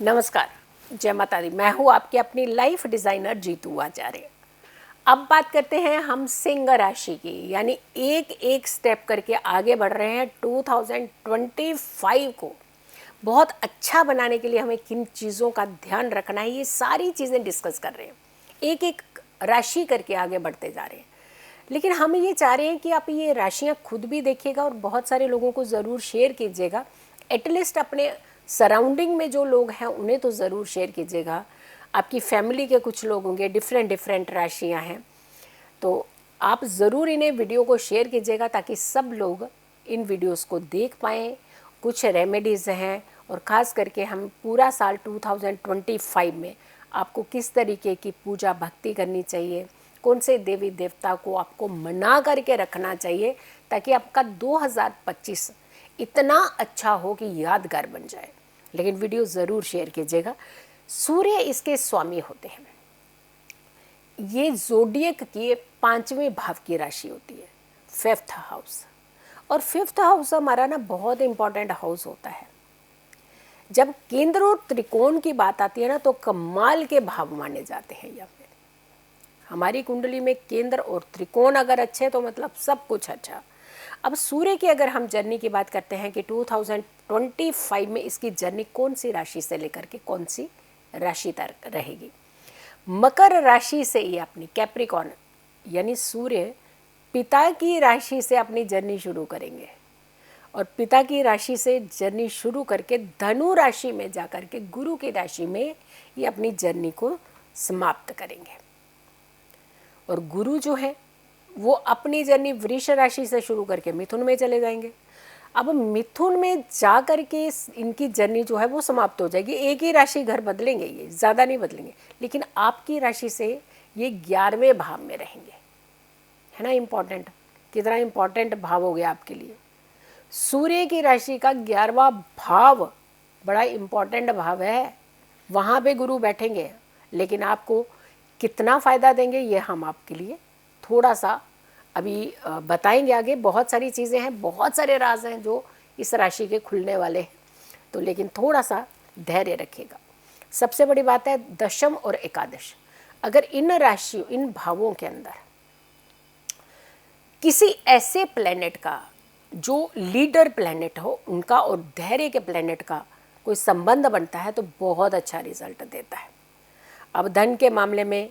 नमस्कार, जय माता दी। मैं हूँ आपकी अपनी लाइफ डिज़ाइनर जीतू आचार्य। अब बात करते हैं हम सिंह राशि की, यानी एक एक स्टेप करके आगे बढ़ रहे हैं 2025 को बहुत अच्छा बनाने के लिए हमें किन चीज़ों का ध्यान रखना है, ये सारी चीज़ें डिस्कस कर रहे हैं। एक एक राशि करके आगे बढ़ते जा रहे हैं, लेकिन हम ये चाह रहे हैं कि आप ये राशियाँ खुद भी देखिएगा और बहुत सारे लोगों को ज़रूर शेयर कीजिएगा। एटलीस्ट अपने सराउंडिंग में जो लोग हैं उन्हें तो ज़रूर शेयर कीजिएगा। आपकी फैमिली के कुछ लोग होंगे, डिफरेंट डिफरेंट राशियाँ हैं, तो आप ज़रूर इन्हें वीडियो को शेयर कीजिएगा ताकि सब लोग इन वीडियोस को देख पाएँ। कुछ रेमेडीज़ हैं और ख़ास करके हम पूरा साल 2025 में आपको किस तरीके की पूजा भक्ति करनी चाहिए, कौन से देवी देवता को आपको मना करके रखना चाहिए ताकि आपका 2025 इतना अच्छा हो कि यादगार बन जाए। लेकिन वीडियो ज़रूर शेयर कीजिएगा। सूर्य इसके स्वामी होते हैं। ये ज़ोडिएक की 5वें भाव की राशि होती है, 5th हाउस। और 5th हाउस हमारा ना बहुत इम्पॉर्टेंट हाउस होता है। जब केंद्र और त्रिकोण की बात आती है ना तो कमाल के भाव माने जाते हैं। यहाँ पे हमारी कुंडली में केंद्र और त्रिकोण अगर अच्छे तो मतलब सब कुछ अच्छा। अब सूर्य की अगर हम जर्नी की बात करते हैं कि 2025 में इसकी जर्नी कौन सी राशि से लेकर के कौन सी राशि तक रहेगी। मकर राशि से ये अपनी कैप्रिकॉर्न यानी सूर्य पिता की राशि से अपनी जर्नी शुरू करेंगे और पिता की राशि से जर्नी शुरू करके धनु राशि में जाकर के गुरु की राशि में ये अपनी जर्नी को समाप्त करेंगे। और गुरु जो है वो अपनी जर्नी वृष राशि से शुरू करके मिथुन में चले जाएंगे। अब मिथुन में जा कर के इनकी जर्नी जो है वो समाप्त हो जाएगी। एक ही राशि घर बदलेंगे, ये ज़्यादा नहीं बदलेंगे, लेकिन आपकी राशि से ये 11वें भाव में रहेंगे। है ना इम्पॉर्टेंट, कितना इम्पॉर्टेंट भाव हो गया आपके लिए। सूर्य की राशि का 11वां भाव बड़ा इम्पॉर्टेंट भाव है, वहाँ पे गुरु बैठेंगे। लेकिन आपको कितना फ़ायदा देंगे ये हम आपके लिए थोड़ा सा अभी बताएंगे आगे। बहुत सारी चीज़ें हैं, बहुत सारे राज हैं जो इस राशि के खुलने वाले हैं, तो लेकिन थोड़ा सा धैर्य रखिएगा। सबसे बड़ी बात है दशम और एकादश। अगर इन राशियों इन भावों के अंदर किसी ऐसे प्लेनेट का जो लीडर प्लेनेट हो उनका और धैर्य के प्लेनेट का कोई संबंध बनता है तो बहुत अच्छा रिजल्ट देता है। अब धन के मामले में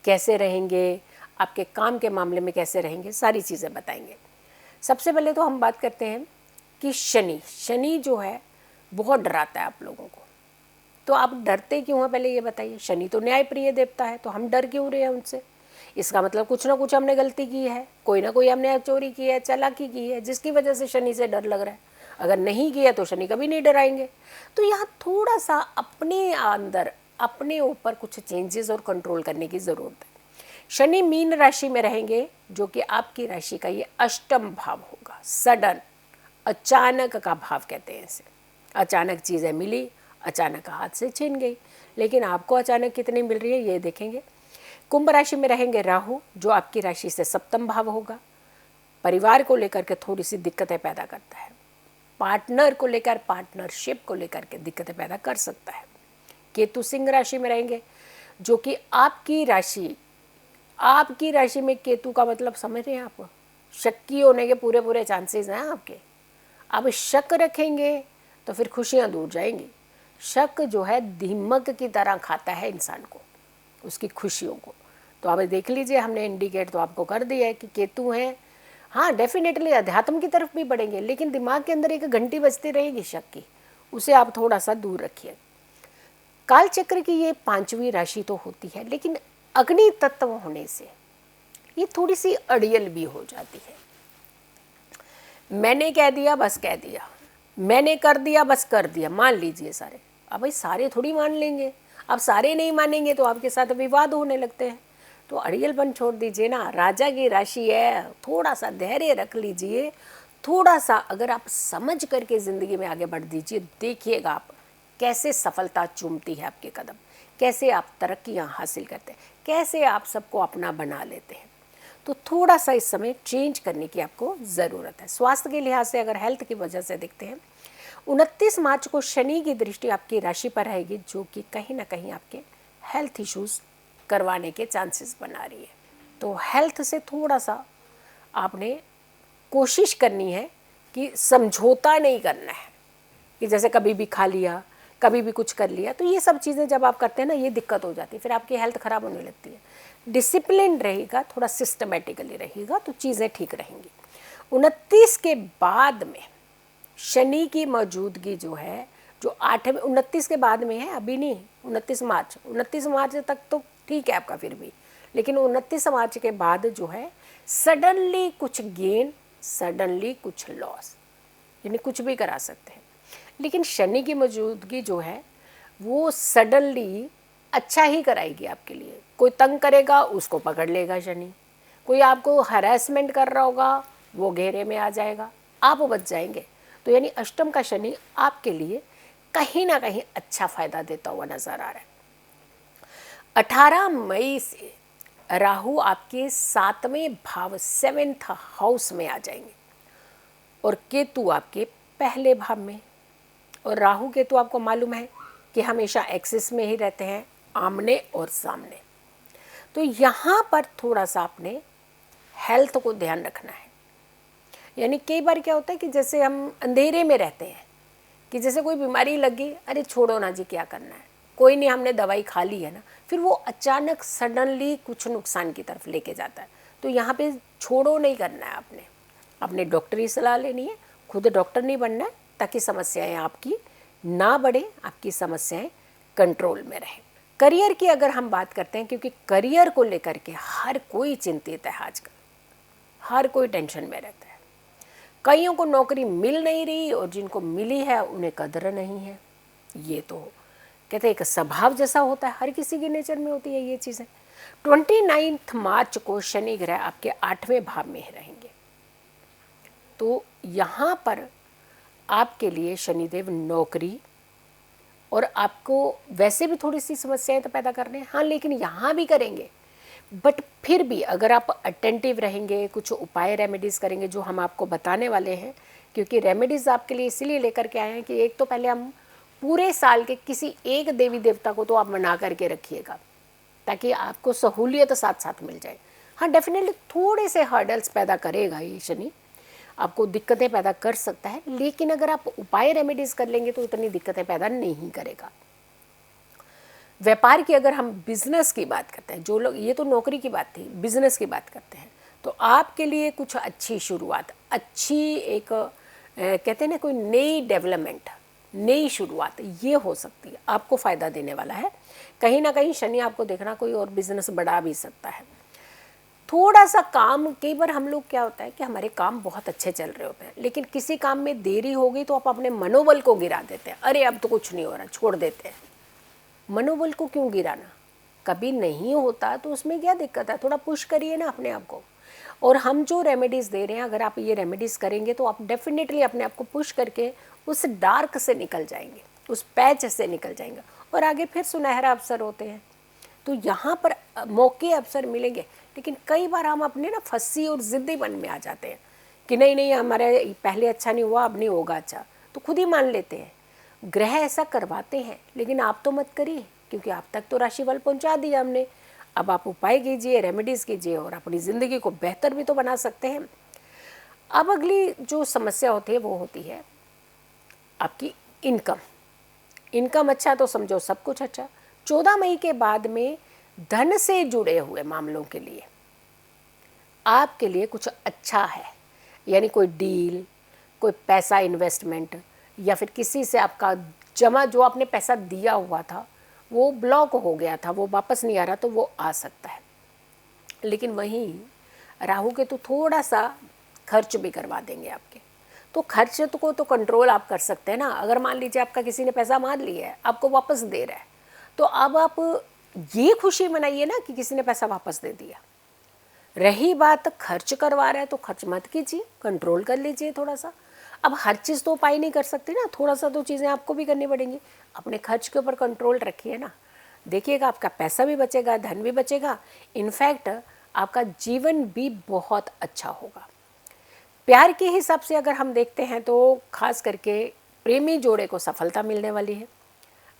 कैसे रहेंगे, आपके काम के मामले में कैसे रहेंगे, सारी चीज़ें बताएंगे। सबसे पहले तो हम बात करते हैं कि शनि जो है बहुत डराता है आप लोगों को। तो आप डरते क्यों हैं पहले ये बताइए। शनि तो न्याय प्रिय देवता है, तो हम डर क्यों रहे हैं उनसे। इसका मतलब कुछ ना कुछ हमने गलती की है, कोई ना कोई हमने चोरी की है, चालाकी की है, जिसकी वजह से शनि से डर लग रहा है। अगर नहीं किया तो शनि कभी नहीं डराएंगे। तो यहाँ थोड़ा सा अपने अंदर अपने ऊपर कुछ चेंजेस और कंट्रोल करने की ज़रूरत है। शनि मीन राशि में रहेंगे जो कि आपकी राशि का ये अष्टम भाव होगा। सडन, अचानक का भाव कहते हैं इसे। अचानक चीज़ें मिली, अचानक हाथ से छीन गई, लेकिन आपको अचानक कितनी मिल रही है ये देखेंगे। कुंभ राशि में रहेंगे राहु जो आपकी राशि से सप्तम भाव होगा। परिवार को लेकर के थोड़ी सी दिक्कतें पैदा करता है। पार्टनर को लेकर, पार्टनरशिप को लेकर के दिक्कतें पैदा कर सकता है। केतु सिंह राशि में रहेंगे जो कि आपकी राशि में केतु का मतलब समझ रहे हैं आप, शक्की होने के पूरे पूरे चांसेस हैं आपके। अब शक रखेंगे तो फिर खुशियां दूर जाएंगी। शक जो है दीमक की तरह खाता है इंसान को, उसकी खुशियों को। तो आप देख लीजिए, हमने इंडिकेट तो आपको कर दिया है कि केतु हैं। हाँ डेफिनेटली अध्यात्म की तरफ भी बढ़ेंगे, लेकिन दिमाग के अंदर एक घंटी बजती रहेगी शक की, उसे आप थोड़ा सा दूर रखिए। काल चक्र की ये 5वीं राशि तो होती है, लेकिन अग्नि तत्व होने से ये थोड़ी सी अड़ियल भी हो जाती है। मैंने कह दिया बस कह दिया, मैंने कर दिया बस कर दिया, मान लीजिए सारे। अब भाई सारे थोड़ी मान लेंगे, अब सारे नहीं मानेंगे तो आपके साथ विवाद होने लगते हैं। तो अड़ियलपन छोड़ दीजिए ना, राजा की राशि है, थोड़ा सा धैर्य रख लीजिए। थोड़ा सा अगर आप समझ करके ज़िंदगी में आगे बढ़ दीजिए, देखिएगा आप कैसे सफलता चूमती है आपके कदम, कैसे आप तरक्कियां हासिल करते हैं, कैसे आप सबको अपना बना लेते हैं। तो थोड़ा सा इस समय चेंज करने की आपको ज़रूरत है। स्वास्थ्य के लिहाज से अगर हेल्थ की वजह से देखते हैं, 29 मार्च को शनि की दृष्टि आपकी राशि पर रहेगी, जो कि कहीं ना कहीं आपके हेल्थ इश्यूज करवाने के चांसेस बना रही है। तो हेल्थ से थोड़ा सा आपने कोशिश करनी है कि समझौता नहीं करना है कि जैसे कभी भी खा लिया, कभी भी कुछ कर लिया। तो ये सब चीज़ें जब आप करते हैं ना, ये दिक्कत हो जाती है, फिर आपकी हेल्थ ख़राब होने लगती है। डिसिप्लिन रहेगा, थोड़ा सिस्टमेटिकली रहेगा, तो चीज़ें ठीक रहेंगी। 29 के बाद में शनि की मौजूदगी जो है, जो 8वें 29 के बाद में है, अभी नहीं। 29 मार्च तक तो ठीक है आपका फिर भी, लेकिन 29 मार्च के बाद जो है सडनली कुछ गेन, सडनली कुछ लॉस, यानी कुछ भी करा सकते हैं। लेकिन शनि की मौजूदगी जो है वो सडनली अच्छा ही कराएगी आपके लिए। कोई तंग करेगा उसको पकड़ लेगा शनि, कोई आपको हरासमेंट कर रहा होगा वो घेरे में आ जाएगा, आप बच जाएंगे। तो यानी अष्टम का शनि आपके लिए कहीं ना कहीं अच्छा फायदा देता हुआ नजर आ रहा है। 18 मई से राहु आपके 7वें भाव 7th हाउस में आ जाएंगे और केतु आपके पहले भाव में। और राहु केतु आपको मालूम है कि हमेशा एक्सिस में ही रहते हैं, आमने और सामने। तो यहाँ पर थोड़ा सा आपने हेल्थ को ध्यान रखना है। यानी कई बार क्या होता है कि जैसे हम अंधेरे में रहते हैं कि जैसे कोई बीमारी लगी, अरे छोड़ो ना जी, क्या करना है, कोई नहीं, हमने दवाई खा ली है ना, फिर वो अचानक सडनली कुछ नुकसान की तरफ लेके जाता है। तो यहाँ पे छोड़ो नहीं करना है आपने, अपने डॉक्टरी सलाह लेनी है, खुद डॉक्टर नहीं बनना है, ताकि समस्याएं आपकी ना बढ़े, आपकी समस्याएं कंट्रोल में रहें। करियर की अगर हम बात करते हैं, क्योंकि करियर को लेकर के हर कोई चिंतित है आजकल, हर कोई टेंशन में रहता है। कईयों को नौकरी मिल नहीं रही और जिनको मिली है उन्हें कदर नहीं है। ये तो कहते हैं एक स्वभाव जैसा होता है, हर किसी के नेचर में होती है ये चीज़ें। 29 मार्च को शनि ग्रह आपके 8वें भाव में ही रहेंगे। तो यहाँ पर आपके लिए शनिदेव नौकरी, और आपको वैसे भी थोड़ी सी समस्याएं तो पैदा कर रहे हैं, हाँ, लेकिन यहाँ भी करेंगे। बट फिर भी अगर आप अटेंटिव रहेंगे, कुछ उपाय रेमेडीज़ करेंगे जो हम आपको बताने वाले हैं, क्योंकि रेमेडीज़ आपके लिए इसीलिए लेकर के आए हैं कि एक तो पहले हम पूरे साल के किसी एक देवी देवता को तो आप मना करके रखिएगा, ताकि आपको सहूलियत साथ साथ मिल जाए। हाँ, डेफिनेटली थोड़े से हर्डल्स पैदा करेगा ये शनि, आपको दिक्कतें पैदा कर सकता है, लेकिन अगर आप उपाय रेमेडीज़ कर लेंगे तो इतनी दिक्कतें पैदा नहीं करेगा। व्यापार की अगर हम बिजनेस की बात करते हैं, जो लोग, ये तो नौकरी की बात थी, बिजनेस की बात करते हैं, तो आपके लिए कुछ अच्छी शुरुआत, अच्छी एक कहते हैं ना कोई नई डेवलपमेंट, नई शुरुआत ये हो सकती है, आपको फ़ायदा देने वाला है। कहीं ना कहीं शनि आपको देखना कोई और बिजनेस बढ़ा भी सकता है। थोड़ा सा काम, कई बार हम लोग क्या होता है कि हमारे काम बहुत अच्छे चल रहे होते हैं, लेकिन किसी काम में देरी हो गई तो आप अपने मनोबल को गिरा देते हैं, अरे अब तो कुछ नहीं हो रहा, छोड़ देते हैं। मनोबल को क्यों गिराना, कभी नहीं होता तो उसमें क्या दिक्कत है, थोड़ा पुश करिए ना अपने आप को। और हम जो रेमेडीज़ दे रहे हैं, अगर आप ये रेमेडीज़ करेंगे तो आप डेफिनेटली अपने आप को पुश करके उस डार्क से निकल जाएंगे, उस पैच से निकल जाएंगे, और आगे फिर सुनहरा अवसर होते हैं। तो यहाँ पर मौके अवसर मिलेंगे, लेकिन कई बार हम अपने ना फंसी और ज़िद्दी मन में आ जाते हैं कि नहीं नहीं, हमारे पहले अच्छा नहीं हुआ, अब नहीं होगा अच्छा, तो खुद ही मान लेते हैं। ग्रह ऐसा करवाते हैं, लेकिन आप तो मत करिए, क्योंकि आप तक तो राशिफल पहुंचा दिया हमने। अब आप उपाय कीजिए, रेमेडीज़ कीजिए, और अपनी ज़िंदगी को बेहतर भी तो बना सकते हैं। अब अगली जो समस्या होती है वो होती है आपकी इनकम। इनकम अच्छा तो समझो सब कुछ अच्छा। 14 मई के बाद में धन से जुड़े हुए मामलों के लिए आपके लिए कुछ अच्छा है, यानी कोई डील, कोई पैसा इन्वेस्टमेंट, या फिर किसी से आपका जमा, जो आपने पैसा दिया हुआ था वो ब्लॉक हो गया था, वो वापस नहीं आ रहा, तो वो आ सकता है। लेकिन वहीं राहु के तो थोड़ा सा खर्च भी करवा देंगे आपके, तो खर्च को तो कंट्रोल आप कर सकते हैं ना। अगर मान लीजिए आपका किसी ने पैसा मार लिया है, आपको वापस दे रहा है, तो अब आप ये खुशी मनाइए ना कि किसी ने पैसा वापस दे दिया। रही बात खर्च करवा रहा है तो खर्च मत कीजिए, कंट्रोल कर लीजिए थोड़ा सा। अब हर चीज़ तो उपाय नहीं कर सकते ना, थोड़ा सा तो चीज़ें आपको भी करनी पड़ेंगी। अपने खर्च के ऊपर कंट्रोल रखिए ना, देखिएगा आपका पैसा भी बचेगा, धन भी बचेगा, इनफैक्ट आपका जीवन भी बहुत अच्छा होगा। प्यार के हिसाब से अगर हम देखते हैं तो खास करके प्रेमी जोड़े को सफलता मिलने वाली है,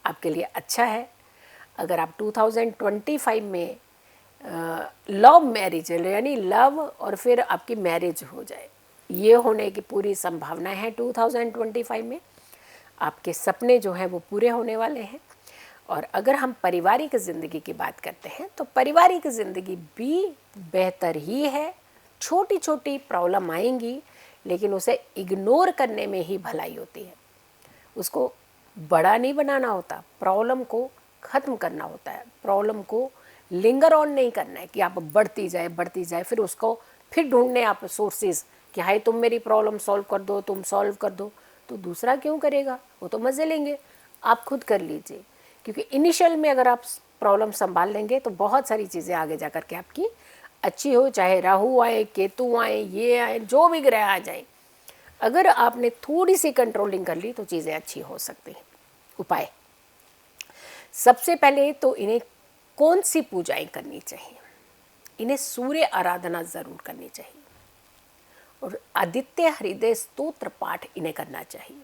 आपके लिए अच्छा है। अगर आप 2025 में लव मैरिज यानी लव और फिर आपकी मैरिज हो जाए, ये होने की पूरी संभावनाएं हैं 2025 में। आपके सपने जो हैं वो पूरे होने वाले हैं। और अगर हम पारिवारिक ज़िंदगी की बात करते हैं तो पारिवारिक ज़िंदगी भी बेहतर ही है। छोटी छोटी प्रॉब्लम आएंगी लेकिन उसे इग्नोर करने में ही भलाई होती है। उसको बड़ा नहीं बनाना होता, प्रॉब्लम को ख़त्म करना होता है। प्रॉब्लम को लिंगर ऑन नहीं करना है कि आप बढ़ती जाए फिर उसको फिर ढूंढने आप सोर्सेज कि हाय तुम मेरी प्रॉब्लम सॉल्व कर दो, तुम सॉल्व कर दो। तो दूसरा क्यों करेगा, वो तो मज़े लेंगे, आप खुद कर लीजिए। क्योंकि इनिशियल में अगर आप प्रॉब्लम संभाल लेंगे तो बहुत सारी चीज़ें आगे जा कर के आपकी अच्छी हो, चाहे राहु आए, केतु आए, ये आए, जो भी ग्रह आ जाए, अगर आपने थोड़ी सी कंट्रोलिंग कर ली तो चीज़ें अच्छी हो सकती हैं। उपाय, सबसे पहले तो इन्हें कौन सी पूजाएं करनी चाहिए, इन्हें सूर्य आराधना ज़रूर करनी चाहिए और आदित्य हृदय स्तोत्र पाठ इन्हें करना चाहिए।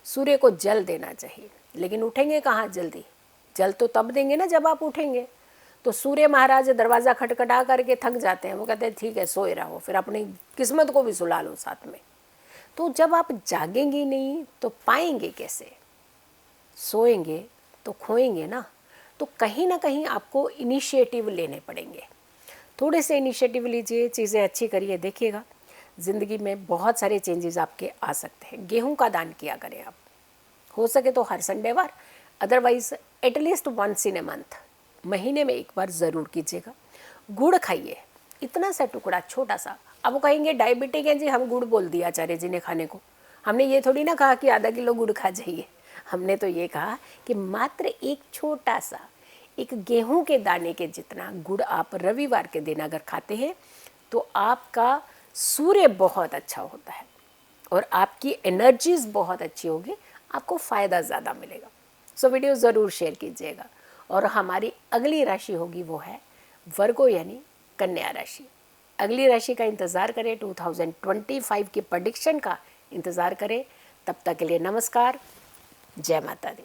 सूर्य को जल देना चाहिए, लेकिन उठेंगे कहाँ जल्दी, जल तो तब देंगे ना जब आप उठेंगे। तो सूर्य महाराज दरवाज़ा खटखटा करके थक जाते हैं, वो कहते हैं ठीक है सोए रहो, फिर अपनी किस्मत को भी सुला लो साथ में। तो जब आप जागेंगे नहीं तो पाएंगे कैसे, सोएंगे तो खोएंगे ना। तो कहीं ना कहीं आपको इनिशिएटिव लेने पड़ेंगे, थोड़े से इनिशिएटिव लीजिए, चीज़ें अच्छी करिए, देखिएगा ज़िंदगी में बहुत सारे चेंजेस आपके आ सकते हैं। गेहूं का दान किया करें आप, हो सके तो हर संडेवार, otherwise at least once in a month, महीने में एक बार ज़रूर कीजिएगा। गुड़ खाइए, इतना सा टुकड़ा छोटा सा। अब वो कहेंगे डायबिटिक है जी, हम गुड़ बोल दिया आचार्य जी ने खाने को। हमने ये थोड़ी ना कहा कि आधा किलो गुड़ खा जाइए, हमने तो ये कहा कि मात्र एक छोटा सा, एक गेहूं के दाने के जितना गुड़ आप रविवार के दिन अगर खाते हैं तो आपका सूर्य बहुत अच्छा होता है और आपकी एनर्जीज बहुत अच्छी होगी, आपको फ़ायदा ज़्यादा मिलेगा। सो वीडियो ज़रूर शेयर कीजिएगा। और हमारी अगली राशि होगी वो है वर्गो यानी कन्या राशि। अगली राशि का इंतज़ार करें, 2025 की प्रेडिक्शन का इंतज़ार करें। तब तक के लिए नमस्कार, जय माता दी।